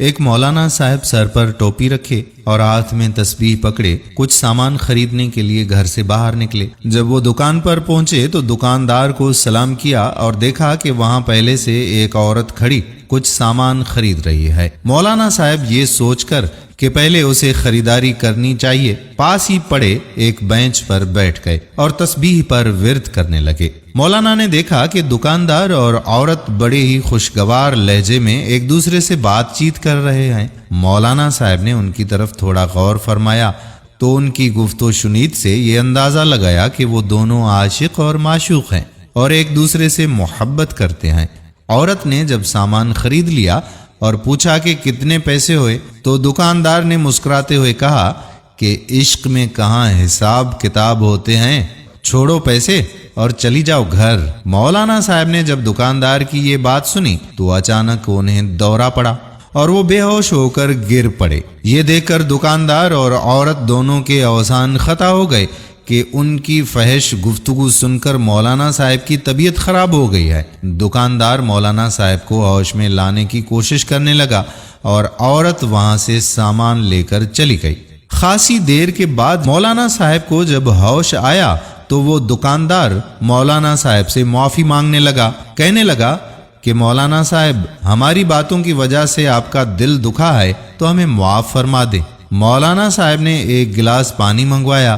ایک مولانا صاحب سر پر ٹوپی رکھے اور ہاتھ میں تسبیح پکڑے کچھ سامان خریدنے کے لیے گھر سے باہر نکلے۔ جب وہ دکان پر پہنچے تو دکاندار کو سلام کیا اور دیکھا کہ وہاں پہلے سے ایک عورت کھڑی کچھ سامان خرید رہی ہے۔ مولانا صاحب یہ سوچ کر کہ پہلے اسے خریداری کرنی چاہیے، پاس ہی پڑے ایک بینچ پر بیٹھ گئے اور تسبیح پر ورد کرنے لگے۔ مولانا نے دیکھا کہ دکاندار اور عورت بڑے ہی خوشگوار لہجے میں ایک دوسرے سے بات چیت کر رہے ہیں۔ مولانا صاحب نے ان کی طرف تھوڑا غور فرمایا تو ان کی گفت و شنید سے یہ اندازہ لگایا کہ وہ دونوں عاشق اور معشوق ہیں اور ایک دوسرے سے محبت کرتے ہیں۔ عورت نے جب سامان خرید لیا اور پوچھا کہ کتنے پیسے ہوئے تو دکاندار نے مسکراتے ہوئے کہا کہ عشق میں کہاں حساب کتاب ہوتے ہیں، چھوڑو پیسے اور چلی جاؤ گھر۔ مولانا صاحب نے جب دکاندار کی یہ بات سنی تو اچانک انہیں دورہ پڑا اور وہ بے ہوش ہو کر گر پڑے۔ یہ دیکھ کر دکاندار اور عورت دونوں کے اوزان خطا ہو گئے کہ ان کی فحش گفتگو سن کر مولانا صاحب کی طبیعت خراب ہو گئی ہے۔ دکاندار مولانا صاحب کو ہوش میں لانے کی کوشش کرنے لگا اور عورت وہاں سے سامان لے کر چلی گئی۔ خاصی دیر کے بعد مولانا صاحب کو جب ہوش آیا تو وہ دکاندار مولانا صاحب سے معافی مانگنے لگا، کہنے لگا کہ مولانا صاحب ہماری باتوں کی وجہ سے آپ کا دل دکھا ہے تو ہمیں معاف فرما دیں۔ مولانا صاحب نے ایک گلاس پانی منگوایا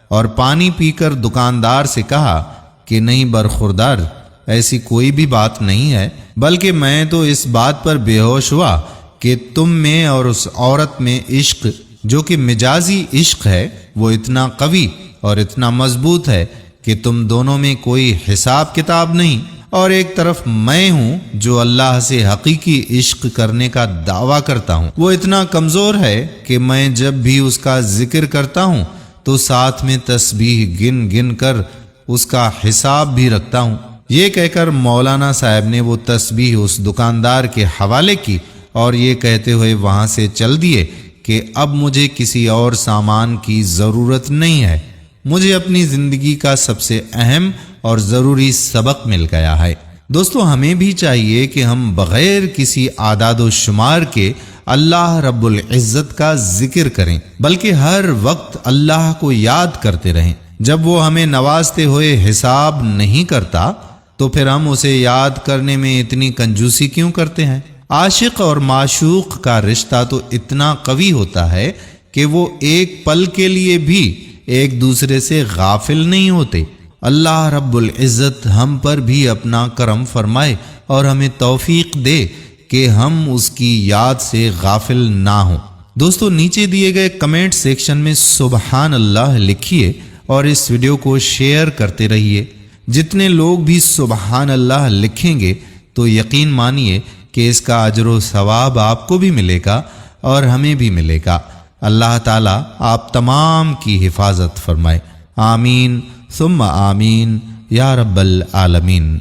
اور پانی پی کر دکاندار سے کہا کہ نہیں برخوردار، ایسی کوئی بھی بات نہیں ہے، بلکہ میں تو اس بات پر بے ہوش ہوا کہ تم میں اور اس عورت میں عشق جو کہ مجازی عشق ہے وہ اتنا قوی اور اتنا مضبوط ہے کہ تم دونوں میں کوئی حساب کتاب نہیں، اور ایک طرف میں ہوں جو اللہ سے حقیقی عشق کرنے کا دعویٰ کرتا ہوں، وہ اتنا کمزور ہے کہ میں جب بھی اس کا ذکر کرتا ہوں تو ساتھ میں تسبیح گن گن کر اس کا حساب بھی رکھتا ہوں۔ یہ کہہ کر مولانا صاحب نے وہ تسبیح اس دکاندار کے حوالے کی اور یہ کہتے ہوئے وہاں سے چل دیے کہ اب مجھے کسی اور سامان کی ضرورت نہیں ہے، مجھے اپنی زندگی کا سب سے اہم اور ضروری سبق مل گیا ہے۔ دوستو، ہمیں بھی چاہیے کہ ہم بغیر کسی اعداد و شمار کے اللہ رب العزت کا ذکر کریں، بلکہ ہر وقت اللہ کو یاد کرتے رہیں۔ جب وہ ہمیں نوازتے ہوئے حساب نہیں کرتا تو پھر ہم اسے یاد کرنے میں اتنی کنجوسی کیوں کرتے ہیں؟ عاشق اور معشوق کا رشتہ تو اتنا قوی ہوتا ہے کہ وہ ایک پل کے لیے بھی ایک دوسرے سے غافل نہیں ہوتے۔ اللہ رب العزت ہم پر بھی اپنا کرم فرمائے اور ہمیں توفیق دے کہ ہم اس کی یاد سے غافل نہ ہوں۔ دوستو، نیچے دیے گئے کمنٹ سیکشن میں سبحان اللہ لکھیے اور اس ویڈیو کو شیئر کرتے رہیے۔ جتنے لوگ بھی سبحان اللہ لکھیں گے تو یقین مانیے کہ اس کا اجر و ثواب آپ کو بھی ملے گا اور ہمیں بھی ملے گا۔ اللہ تعالیٰ آپ تمام کی حفاظت فرمائے۔ آمین ثم آمین یا رب العالمین۔